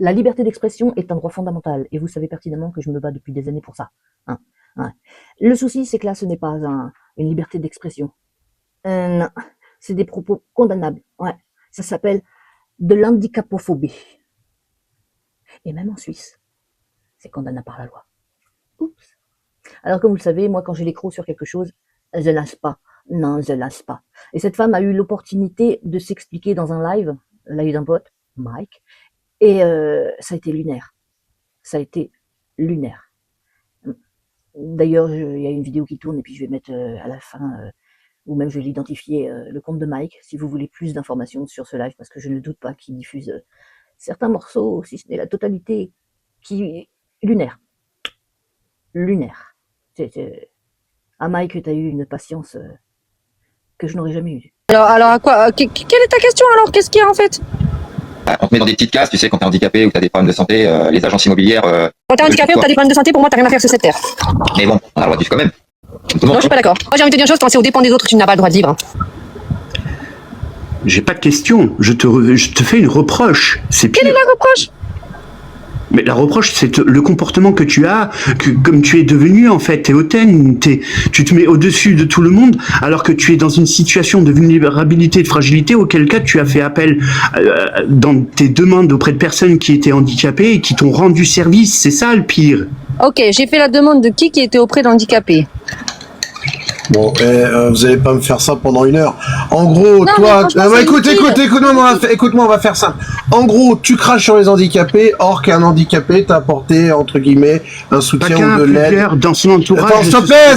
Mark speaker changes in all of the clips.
Speaker 1: La liberté d'expression est un droit fondamental, et vous savez pertinemment que je me bats depuis des années pour ça. Hein, ouais. Le souci, c'est que là, ce n'est pas une liberté d'expression. Non, c'est des propos condamnables. Ouais, ça s'appelle de l'handicapophobie. Et même en Suisse, c'est condamnable par la loi. Oups. Alors, comme vous le savez, moi, quand j'ai les crocs sur quelque chose, je lâche pas. Non, je lâche pas. Et cette femme a eu l'opportunité de s'expliquer dans un live d'un pote, Mike, et ça a été lunaire. Ça a été lunaire. D'ailleurs, il y a une vidéo qui tourne, et puis je vais mettre à la fin, ou même je vais l'identifier, le compte de Mike, si vous voulez plus d'informations sur ce live, parce que je ne doute pas qu'il diffuse certains morceaux, si ce n'est la totalité, qui est lunaire. Lunaire. À Mike, tu as eu une patience que je n'aurais jamais eue.
Speaker 2: Alors à quoi quelle est ta question alors? Qu'est-ce qu'il y a en fait?
Speaker 3: On te met dans des petites cases, tu sais, quand t'es handicapé ou t'as des problèmes de santé, les agences immobilières...
Speaker 2: Quand t'es handicapé ou t'as des problèmes de santé, pour moi t'as rien à faire sur cette terre.
Speaker 3: Mais bon, on a le droit de vivre quand même.
Speaker 2: Non, je suis pas d'accord. Moi j'ai envie de te dire une chose, quand c'est aux dépens des autres, tu n'as pas le droit de vivre.
Speaker 4: J'ai pas de question, je te fais une reproche. C'est pire.
Speaker 2: Quelle est la reproche?
Speaker 4: Mais la reproche, c'est le comportement que tu as, comme tu es devenu en fait, t'es hautaine, tu te mets au-dessus de tout le monde, alors que tu es dans une situation de vulnérabilité et de fragilité, auquel cas tu as fait appel dans tes demandes auprès de personnes qui étaient handicapées et qui t'ont rendu service, c'est ça le pire.
Speaker 2: Ok, j'ai fait la demande de qui était auprès d'handicapés.
Speaker 5: Bon, vous allez pas me faire ça pendant une heure. En gros,
Speaker 2: non,
Speaker 5: toi...
Speaker 2: écoute-moi,
Speaker 5: on va faire simple. En gros, tu craches sur les handicapés, or qu'un handicapé t'a apporté, entre guillemets, un soutien ou de l'aide.
Speaker 4: Dans son entourage...
Speaker 5: Attends, s'il te plaît,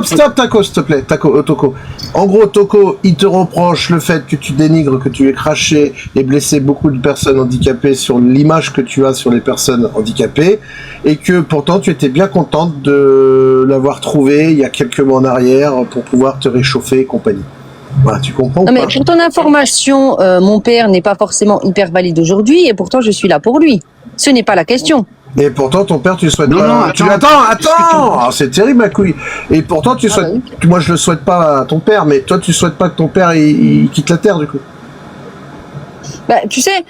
Speaker 5: stop, Taco, s'il te plaît, Toko. En gros, Toko, il te reproche le fait que tu dénigres, que tu aies craché et blessé beaucoup de personnes handicapées sur l'image que tu as sur les personnes handicapées, et que pourtant tu étais bien contente de l'avoir trouvé il y a quelques mois en arrière, pour pouvoir te réchauffer et compagnie. Voilà, tu comprends?
Speaker 2: Non, mais pour ton information, mon père n'est pas forcément hyper valide aujourd'hui et pourtant je suis là pour lui. Ce n'est pas la question.
Speaker 5: Et pourtant ton père tu le souhaites pas.
Speaker 4: Non,
Speaker 5: attends, ah, c'est terrible ma couille. Et pourtant tu souhaites,
Speaker 2: oui.
Speaker 5: moi je le souhaite pas à ton père, mais toi tu souhaites pas que ton père il quitte la terre du coup.
Speaker 2: Bah, tu sais,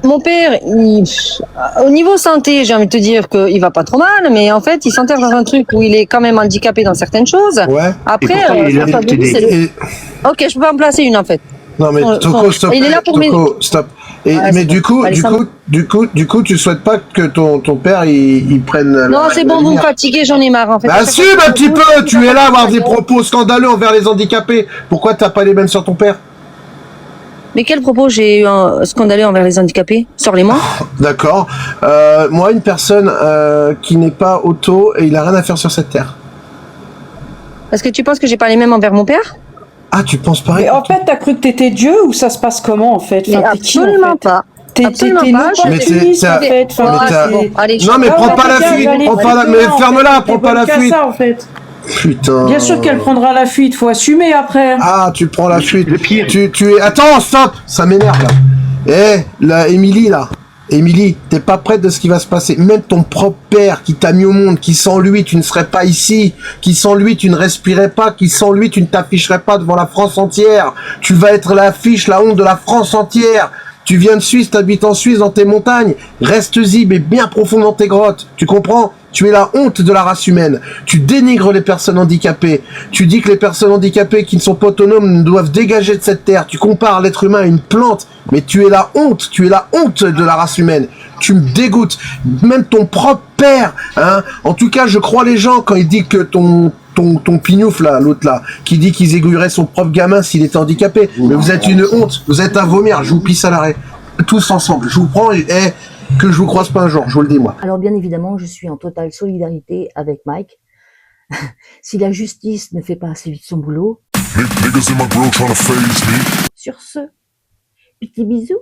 Speaker 2: mon père, au niveau santé, j'ai envie de te dire qu'il va pas trop mal, mais en fait, il s'enterre dans un truc où il est quand même handicapé dans certaines choses.
Speaker 5: Ouais.
Speaker 2: Après, ok, je peux pas en placer une en fait.
Speaker 5: Non mais Toko, stop.
Speaker 2: Il est là pour
Speaker 5: Toko, stop. Et, mais du coup, tu souhaites pas que ton père il prenne.
Speaker 2: Non, c'est bon, vous me fatiguez, j'en ai marre en fait.
Speaker 5: Assume un petit peu. Tu es là à avoir des propos scandaleux envers les handicapés. Pourquoi t'as pas les mêmes sur ton père?
Speaker 2: Mais quel propos j'ai eu un scandaleux envers les handicapés? Sors-les-moi.
Speaker 5: D'accord. Moi, une personne qui n'est pas auto et il a rien à faire sur cette terre.
Speaker 2: Est-ce que tu penses que j'ai pas les mêmes envers mon père?
Speaker 5: Ah, tu penses pareil?
Speaker 6: Mais en fait, t'as cru que t'étais Dieu ou ça se passe comment en fait?
Speaker 2: Mais
Speaker 6: Enfin,
Speaker 2: absolument pas.
Speaker 6: Absolument pas.
Speaker 5: Mais c'est
Speaker 6: en fait.
Speaker 2: Bon, allez,
Speaker 5: non, mais prends pas la fuite. Mais ferme-la, prends pas la fuite.
Speaker 6: Ça, en fait.
Speaker 5: Putain.
Speaker 6: Bien sûr qu'elle prendra la fuite, faut assumer après.
Speaker 5: Ah, tu prends la fuite.
Speaker 4: Le pire.
Speaker 5: Tu es. Attends, stop. Ça m'énerve là. La Émilie là. Émilie, t'es pas prête de ce qui va se passer. Même ton propre père qui t'a mis au monde, qui sans lui tu ne serais pas ici, qui sans lui tu ne respirais pas, qui sans lui tu ne t'afficherais pas devant la France entière. Tu vas être l'affiche, la honte de la France entière. Tu viens de Suisse, t'habites en Suisse dans tes montagnes. Reste-y, mais bien profond dans tes grottes. Tu comprends? Tu es la honte de la race humaine. Tu dénigres les personnes handicapées. Tu dis que les personnes handicapées qui ne sont pas autonomes doivent dégager de cette terre. Tu compares l'être humain à une plante. Mais tu es la honte. Tu es la honte de la race humaine. Tu me dégoûtes. Même ton propre père, hein. En tout cas, je crois les gens quand ils disent que ton pignouf là, l'autre là, qui dit qu'ils aiguilleraient son propre gamin s'il était handicapé. Mais vous êtes une honte. Vous êtes à vomir. Je vous pisse à l'arrêt. Tous ensemble. Je vous prends et... que je vous croise pas un jour, je vous le dis moi.
Speaker 1: Alors bien évidemment, je suis en totale solidarité avec Mike. Si la justice ne fait pas assez vite son boulot. Sur ce, petit bisou.